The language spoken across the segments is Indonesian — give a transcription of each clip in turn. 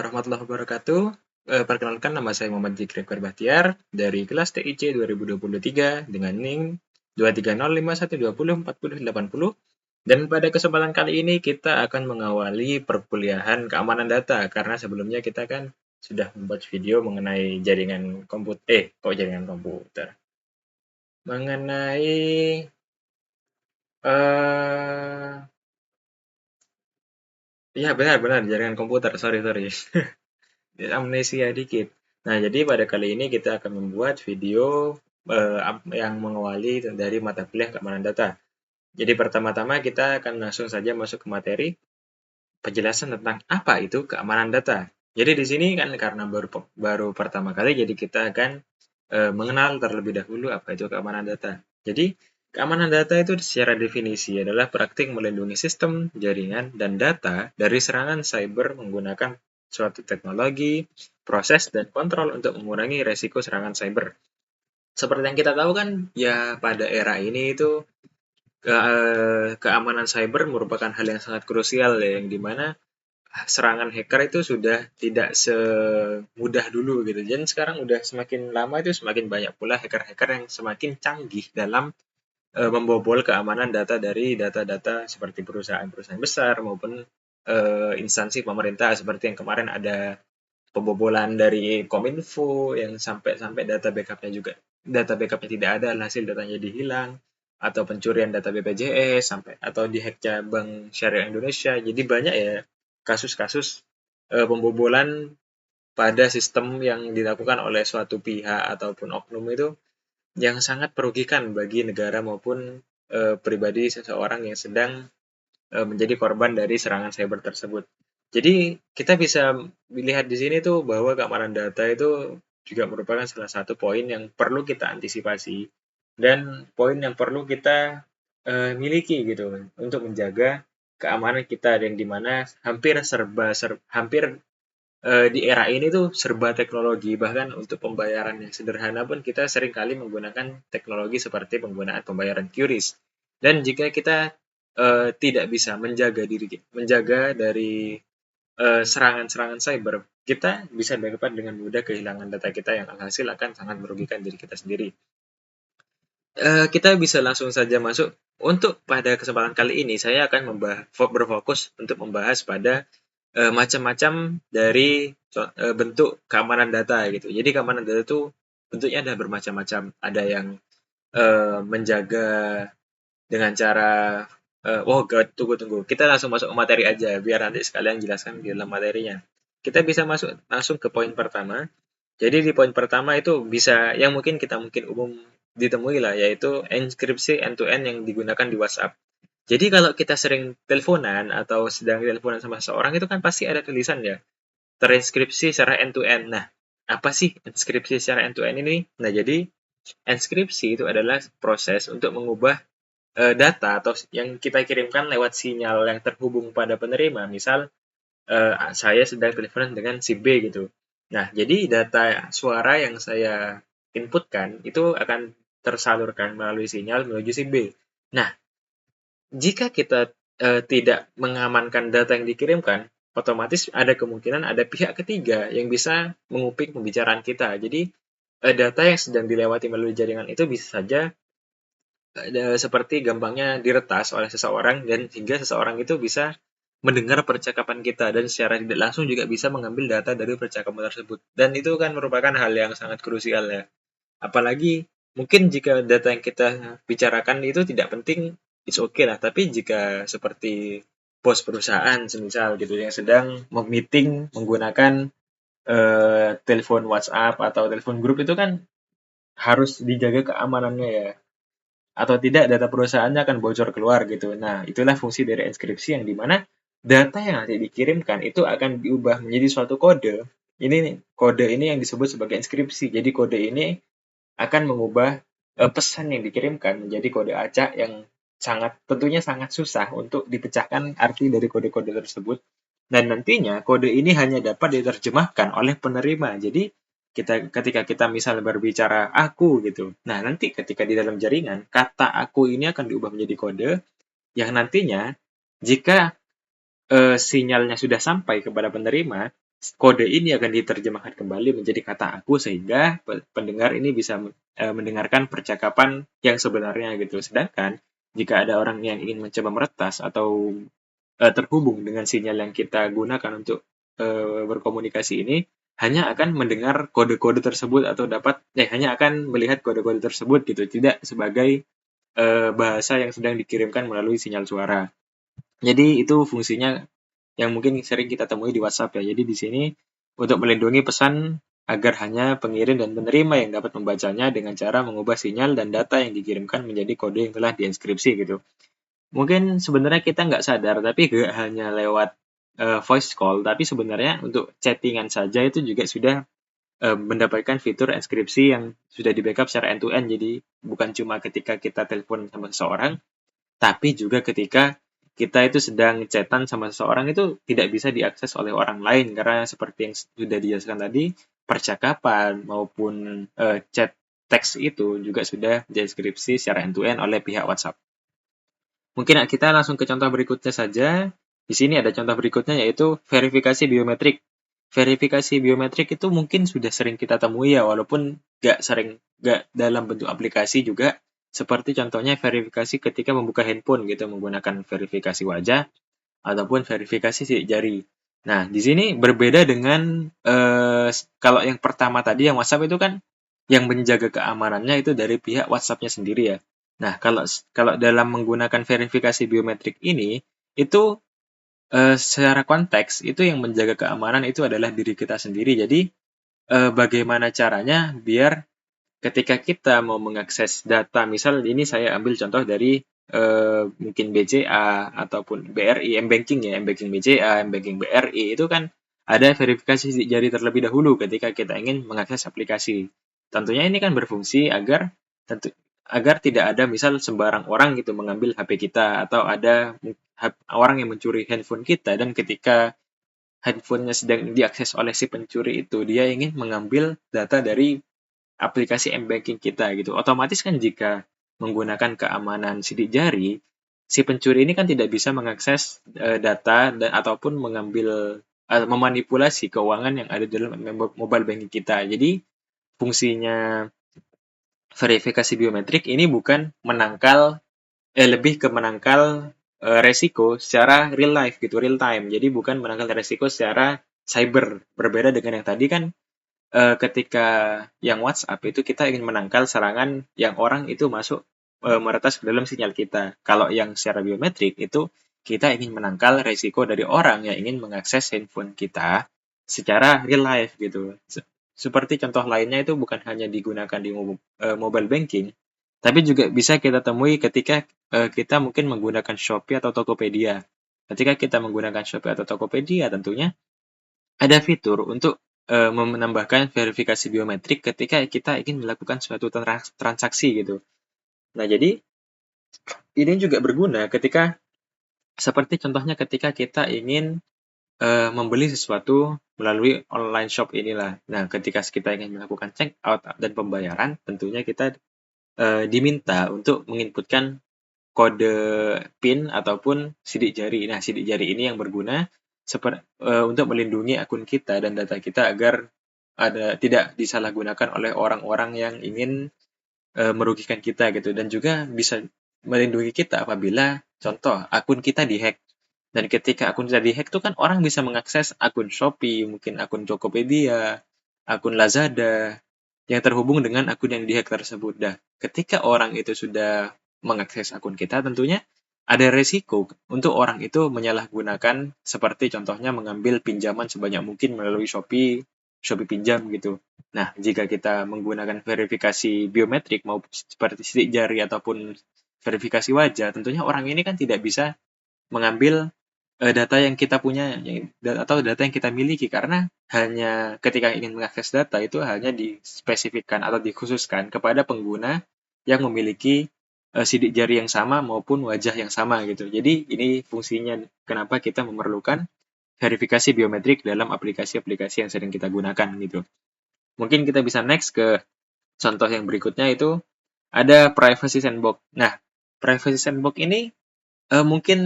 warahmatullahi wabarakatuh. Perkenalkan, nama saya Muhammad Zikri Bahtiar dari kelas TIC 2023 dengan NIM 23051204080. Dan pada kesempatan kali ini kita akan mengawali perkuliahan keamanan data karena sebelumnya kita kan sudah membuat video mengenai jaringan komputer, jaringan komputer. Mengenai ya benar-benar jaringan komputer, sorry. Amnesia dikit. Nah, jadi pada kali ini kita akan membuat video yang mengawali dari mata kuliah keamanan data. Jadi pertama-tama kita akan langsung saja masuk ke materi penjelasan tentang apa itu keamanan data. Jadi di sini kan karena baru pertama kali, jadi kita akan mengenal terlebih dahulu apa itu keamanan data. Jadi keamanan data itu secara definisi adalah praktik melindungi sistem, jaringan, dan data dari serangan cyber menggunakan suatu teknologi, proses, dan kontrol untuk mengurangi resiko serangan cyber. Seperti yang kita tahu kan, ya pada era ini itu keamanan cyber merupakan hal yang sangat krusial ya, yang dimana serangan hacker itu sudah tidak semudah dulu gitu. Dan sekarang udah semakin lama itu semakin banyak pula hacker-hacker yang semakin canggih dalam membobol keamanan data dari data-data seperti perusahaan-perusahaan besar maupun instansi pemerintah, seperti yang kemarin ada pembobolan dari Kominfo yang sampai data backupnya tidak ada, hasil datanya dihilang, atau pencurian data BPJS sampai atau dihacknya Bank Syariah Indonesia. Jadi banyak ya kasus-kasus pembobolan pada sistem yang dilakukan oleh suatu pihak ataupun oknum itu yang sangat merugikan bagi negara maupun pribadi seseorang yang sedang menjadi korban dari serangan cyber tersebut. Jadi kita bisa lihat di sini tuh bahwa keamanan data itu juga merupakan salah satu poin yang perlu kita antisipasi dan poin yang perlu kita miliki gitu untuk menjaga keamanan kita, dan dimana hampir di era ini tuh serba teknologi, bahkan untuk pembayaran yang sederhana pun kita seringkali menggunakan teknologi seperti penggunaan pembayaran QRIS. Dan jika kita tidak bisa menjaga dari serangan-serangan cyber, kita bisa dapat dengan mudah kehilangan data kita yang alhasil akan sangat merugikan diri kita sendiri. Kita bisa langsung saja masuk. Untuk pada kesempatan kali ini, saya akan berfokus untuk membahas pada macam-macam dari bentuk keamanan data gitu. Jadi keamanan data itu bentuknya ada bermacam-macam. Ada yang menjaga dengan cara tunggu. Kita langsung masuk ke materi aja biar nanti sekalian jelaskan di dalam materinya. Kita bisa masuk langsung ke poin pertama. Jadi di poin pertama itu bisa yang mungkin umum ditemui lah, yaitu enkripsi end-to-end yang digunakan di WhatsApp. Jadi kalau kita sering teleponan atau sedang teleponan sama seseorang itu kan pasti ada tulisan ya, terinskripsi secara end-to-end. Nah, apa sih inskripsi secara end-to-end ini? Nah, jadi inskripsi itu adalah proses untuk mengubah data atau yang kita kirimkan lewat sinyal yang terhubung pada penerima. Misal, saya sedang teleponan dengan si B gitu. Nah, jadi data suara yang saya inputkan itu akan tersalurkan melalui sinyal menuju si B. Nah, jika kita tidak mengamankan data yang dikirimkan, otomatis ada kemungkinan ada pihak ketiga yang bisa mengupik pembicaraan kita. Jadi, data yang sedang dilewati melalui jaringan itu bisa saja seperti gampangnya diretas oleh seseorang, dan hingga seseorang itu bisa mendengar percakapan kita dan secara tidak langsung juga bisa mengambil data dari percakapan tersebut. Dan itu kan merupakan hal yang sangat krusial ya. Apalagi mungkin jika data yang kita bicarakan itu tidak penting, it's okay lah. Tapi jika seperti bos perusahaan semisal gitu yang sedang meeting menggunakan telepon WhatsApp atau telepon grup, itu kan harus dijaga keamanannya ya. Atau tidak data perusahaannya akan bocor keluar gitu. Nah, itulah fungsi dari inskripsi yang dimana data yang nanti dikirimkan itu akan diubah menjadi suatu kode. Kode ini yang disebut sebagai inskripsi. Jadi kode ini akan mengubah pesan yang dikirimkan menjadi kode acak yang tentunya sangat susah untuk dipecahkan arti dari kode-kode tersebut. Dan nantinya kode ini hanya dapat diterjemahkan oleh penerima. Jadi ketika kita misal berbicara aku gitu. Nah, nanti ketika di dalam jaringan, kata aku ini akan diubah menjadi kode yang nantinya jika sinyalnya sudah sampai kepada penerima, kode ini akan diterjemahkan kembali menjadi kata aku sehingga pendengar ini bisa mendengarkan percakapan yang sebenarnya gitu. Sedangkan jika ada orang yang ingin mencoba meretas atau terhubung dengan sinyal yang kita gunakan untuk berkomunikasi ini, hanya akan mendengar kode-kode tersebut atau hanya akan melihat kode-kode tersebut gitu, tidak sebagai bahasa yang sedang dikirimkan melalui sinyal suara. Jadi itu fungsinya yang mungkin sering kita temui di WhatsApp ya. Jadi di sini untuk melindungi pesan agar hanya pengirim dan penerima yang dapat membacanya dengan cara mengubah sinyal dan data yang dikirimkan menjadi kode yang telah dienskripsi gitu. Mungkin sebenarnya kita nggak sadar, tapi nggak hanya lewat voice call, tapi sebenarnya untuk chattingan saja itu juga sudah mendapatkan fitur enskripsi yang sudah di-backup secara end-to-end. Jadi bukan cuma ketika kita telepon sama seseorang, tapi juga ketika kita itu sedang chatan sama seseorang itu tidak bisa diakses oleh orang lain karena seperti yang sudah dijelaskan tadi, percakapan maupun chat teks itu juga sudah deskripsi secara end-to-end oleh pihak WhatsApp. Mungkin kita langsung ke contoh berikutnya saja. Di sini ada contoh berikutnya yaitu verifikasi biometrik. Verifikasi biometrik itu mungkin sudah sering kita temui ya, walaupun nggak dalam bentuk aplikasi juga. Seperti contohnya verifikasi ketika membuka handphone gitu, menggunakan verifikasi wajah ataupun verifikasi sidik jari. Nah, di sini berbeda dengan kalau yang pertama tadi yang WhatsApp itu kan yang menjaga keamanannya itu dari pihak WhatsApp-nya sendiri ya. Nah, kalau kalau dalam menggunakan verifikasi biometrik ini itu secara konteks itu yang menjaga keamanan itu adalah diri kita sendiri. Jadi bagaimana caranya biar ketika kita mau mengakses data, misal ini saya ambil contoh dari mungkin BCA ataupun BRI, M-Banking ya, M-Banking BCA, M-Banking BRI, itu kan ada verifikasi sidik jari terlebih dahulu ketika kita ingin mengakses aplikasi. Tentunya ini kan berfungsi agar tidak ada misal sembarang orang gitu mengambil HP kita atau ada orang yang mencuri handphone kita dan ketika handphonenya sedang diakses oleh si pencuri itu, dia ingin mengambil data dari aplikasi M-Banking kita gitu. Otomatis kan jika menggunakan keamanan sidik jari, si pencuri ini kan tidak bisa mengakses data dan ataupun mengambil memanipulasi keuangan yang ada dalam mobile banking kita. Jadi fungsinya verifikasi biometrik ini bukan lebih ke menangkal resiko secara real life gitu, real time. Jadi bukan menangkal resiko secara cyber. Berbeda dengan yang tadi kan ketika yang WhatsApp itu kita ingin menangkal serangan yang orang itu masuk meretas ke dalam sinyal kita. Kalau yang secara biometrik itu kita ingin menangkal resiko dari orang yang ingin mengakses handphone kita secara real life gitu. Seperti contoh lainnya itu bukan hanya digunakan di mobile banking, tapi juga bisa kita temui ketika kita mungkin menggunakan Shopee atau Tokopedia. Ketika kita menggunakan Shopee atau Tokopedia tentunya ada fitur untuk menambahkan verifikasi biometrik ketika kita ingin melakukan suatu transaksi gitu. Nah, jadi ini juga berguna ketika seperti contohnya ketika kita ingin membeli sesuatu melalui online shop inilah. Nah, ketika kita ingin melakukan check out dan pembayaran, tentunya kita diminta untuk menginputkan kode PIN ataupun sidik jari. Nah, sidik jari ini yang berguna untuk melindungi akun kita dan data kita agar tidak disalahgunakan oleh orang-orang yang ingin merugikan kita gitu dan juga bisa melindungi kita apabila contoh akun kita dihack. Dan ketika akun kita dihack itu kan orang bisa mengakses akun Shopee, mungkin akun Tokopedia, akun Lazada yang terhubung dengan akun yang dihack tersebut. Dah, ketika orang itu sudah mengakses akun kita tentunya ada resiko untuk orang itu menyalahgunakan seperti contohnya mengambil pinjaman sebanyak mungkin melalui Shopee pinjam gitu. Nah, jika kita menggunakan verifikasi biometrik maupun seperti sidik jari ataupun verifikasi wajah, tentunya orang ini kan tidak bisa mengambil data yang kita punya atau data yang kita miliki karena hanya ketika ingin mengakses data itu hanya dispesifikkan atau dikhususkan kepada pengguna yang memiliki sidik jari yang sama maupun wajah yang sama gitu. Jadi ini fungsinya kenapa kita memerlukan verifikasi biometrik dalam aplikasi-aplikasi yang sering kita gunakan gitu. Mungkin kita bisa next ke contoh yang berikutnya itu ada privacy sandbox. Nah, privacy sandbox ini mungkin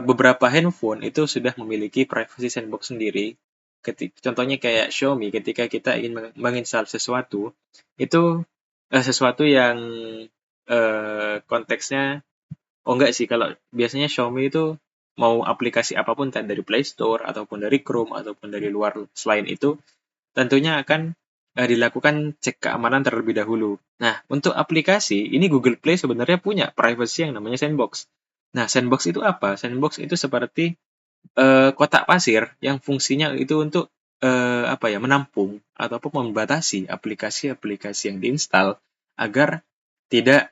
beberapa handphone itu sudah memiliki privacy sandbox sendiri Contohnya kayak Xiaomi, ketika kita ingin menginstal sesuatu, itu sesuatu yang konteksnya, oh enggak sih, kalau biasanya Xiaomi itu mau aplikasi apapun kan dari Play Store ataupun dari Chrome ataupun dari luar selain itu, tentunya akan dilakukan cek keamanan terlebih dahulu. Nah, untuk aplikasi, ini Google Play sebenarnya punya privacy yang namanya sandbox. Nah, sandbox itu apa? Sandbox itu seperti kotak pasir yang fungsinya itu untuk apa ya, menampung ataupun membatasi aplikasi-aplikasi yang diinstal agar tidak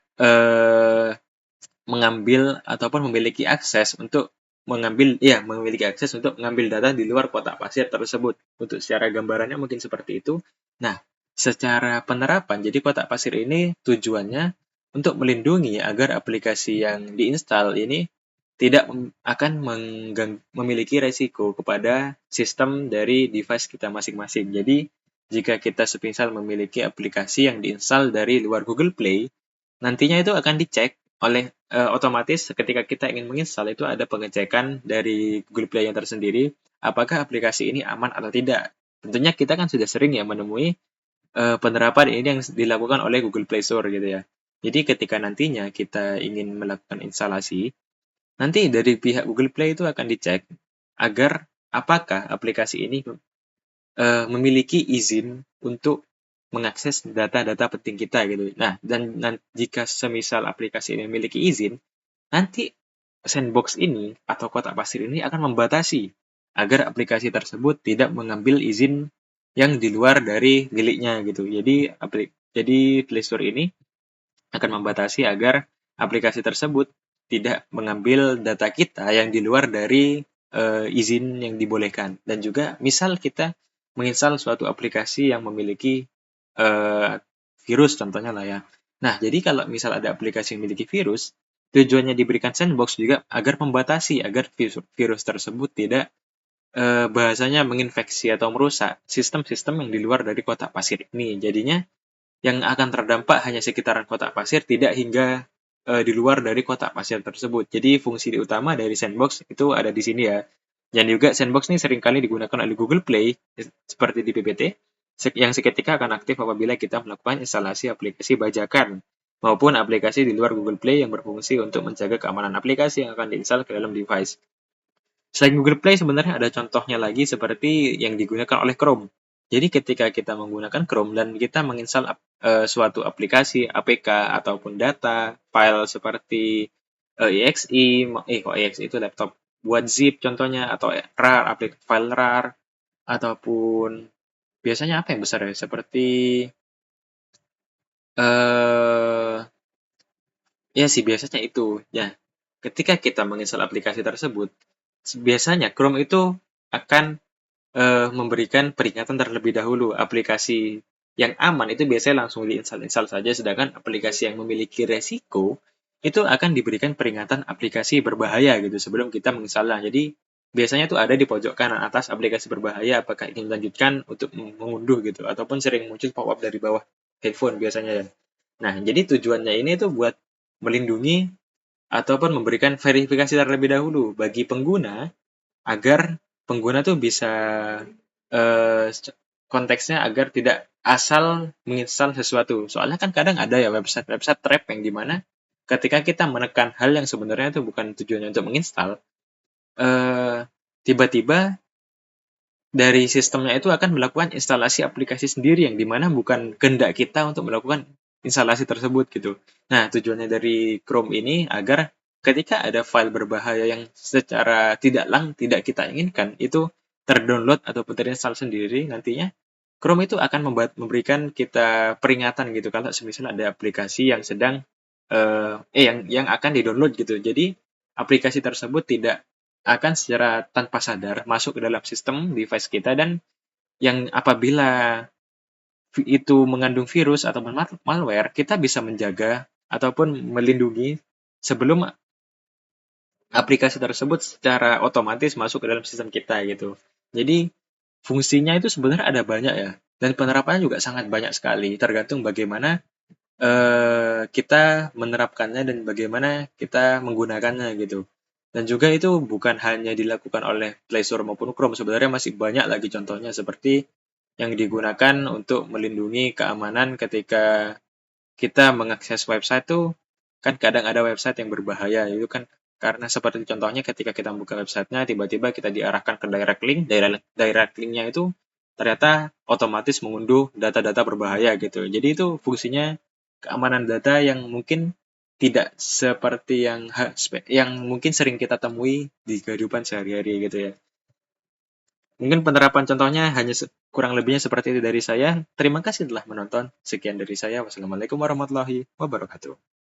mengambil ataupun memiliki akses untuk memiliki akses untuk mengambil data di luar kotak pasir tersebut. Untuk secara gambarannya mungkin seperti itu. Nah, secara penerapan, jadi kotak pasir ini tujuannya untuk melindungi agar aplikasi yang diinstal ini tidak akan memiliki resiko kepada sistem dari device kita masing-masing. Jadi, jika kita semisal memiliki aplikasi yang diinstal dari luar Google Play, nantinya itu akan dicek oleh otomatis ketika kita ingin menginstal itu ada pengecekan dari Google Play yang tersendiri, apakah aplikasi ini aman atau tidak. Tentunya kita kan sudah sering ya menemui penerapan ini yang dilakukan oleh Google Play Store gitu ya. Jadi ketika nantinya kita ingin melakukan instalasi, nanti dari pihak Google Play itu akan dicek agar apakah aplikasi ini memiliki izin untuk mengakses data-data penting kita gitu. Nah, dan jika semisal aplikasi ini memiliki izin, nanti sandbox ini atau kotak pasir ini akan membatasi agar aplikasi tersebut tidak mengambil izin yang di luar dari miliknya gitu. Jadi Play Store ini akan membatasi agar aplikasi tersebut tidak mengambil data kita yang di luar dari izin yang dibolehkan. Dan juga misal kita menginstal suatu aplikasi yang memiliki virus contohnya lah ya. Nah, jadi kalau misal ada aplikasi yang memiliki virus, tujuannya diberikan sandbox juga agar membatasi agar virus tersebut tidak bahasanya menginfeksi atau merusak sistem-sistem yang di luar dari kotak pasir ini. Jadinya yang akan terdampak hanya sekitaran kotak pasir, tidak hingga di luar dari kotak pasir tersebut. Jadi fungsi utama dari sandbox itu ada di sini ya. Dan juga sandbox ini seringkali digunakan oleh Google Play, seperti di PPT, yang seketika akan aktif apabila kita melakukan instalasi aplikasi bajakan maupun aplikasi di luar Google Play yang berfungsi untuk menjaga keamanan aplikasi yang akan diinstal ke dalam device. Selain Google Play, sebenarnya ada contohnya lagi seperti yang digunakan oleh Chrome. Jadi ketika kita menggunakan Chrome dan kita menginstal suatu aplikasi, APK, ataupun data, file seperti exe itu laptop buat zip contohnya, atau RAR, file RAR, ataupun biasanya apa yang besar ya, seperti eh ya sih biasanya itu. Ya, ketika kita menginstal aplikasi tersebut, biasanya Chrome itu akan memberikan peringatan terlebih dahulu. Aplikasi yang aman itu biasanya langsung diinstal saja, sedangkan aplikasi yang memiliki resiko itu akan diberikan peringatan aplikasi berbahaya gitu sebelum kita menginstalnya. Jadi biasanya tuh ada di pojok kanan atas aplikasi berbahaya, apakah ingin melanjutkan untuk mengunduh gitu, ataupun sering muncul pop-up dari bawah headphone biasanya ya. Nah, jadi tujuannya ini tuh buat melindungi ataupun memberikan verifikasi terlebih dahulu bagi pengguna agar pengguna tuh bisa eh, konteksnya agar tidak asal menginstal sesuatu. Soalnya kan kadang ada ya website-website trap yang dimana ketika kita menekan hal yang sebenarnya itu bukan tujuannya untuk menginstal, tiba-tiba dari sistemnya itu akan melakukan instalasi aplikasi sendiri yang dimana bukan kehendak kita untuk melakukan instalasi tersebut gitu. Nah, tujuannya dari Chrome ini agar ketika ada file berbahaya yang secara tidak kita inginkan itu terdownload ataupun terinstall sendiri, nantinya Chrome itu akan memberikan kita peringatan gitu kalau semisal ada aplikasi yang sedang yang akan di-download gitu. Jadi aplikasi tersebut tidak akan secara tanpa sadar masuk ke dalam sistem device kita, dan yang apabila itu mengandung virus atau malware, kita bisa menjaga ataupun melindungi sebelum aplikasi tersebut secara otomatis masuk ke dalam sistem kita gitu. Jadi fungsinya itu sebenarnya ada banyak ya, dan penerapannya juga sangat banyak sekali, tergantung bagaimana kita menerapkannya dan bagaimana kita menggunakannya gitu. Dan juga itu bukan hanya dilakukan oleh Play Store maupun Chrome, sebenarnya masih banyak lagi contohnya seperti yang digunakan untuk melindungi keamanan ketika kita mengakses website tuh kan kadang ada website yang berbahaya itu kan karena seperti contohnya ketika kita buka websitenya tiba-tiba kita diarahkan ke direct linknya itu ternyata otomatis mengunduh data-data berbahaya gitu. Jadi itu fungsinya keamanan data yang mungkin tidak seperti yang mungkin sering kita temui di kehidupan sehari-hari gitu ya. Mungkin penerapan contohnya hanya kurang lebihnya seperti itu dari saya. Terima kasih telah menonton. Sekian dari saya. Wassalamualaikum warahmatullahi wabarakatuh.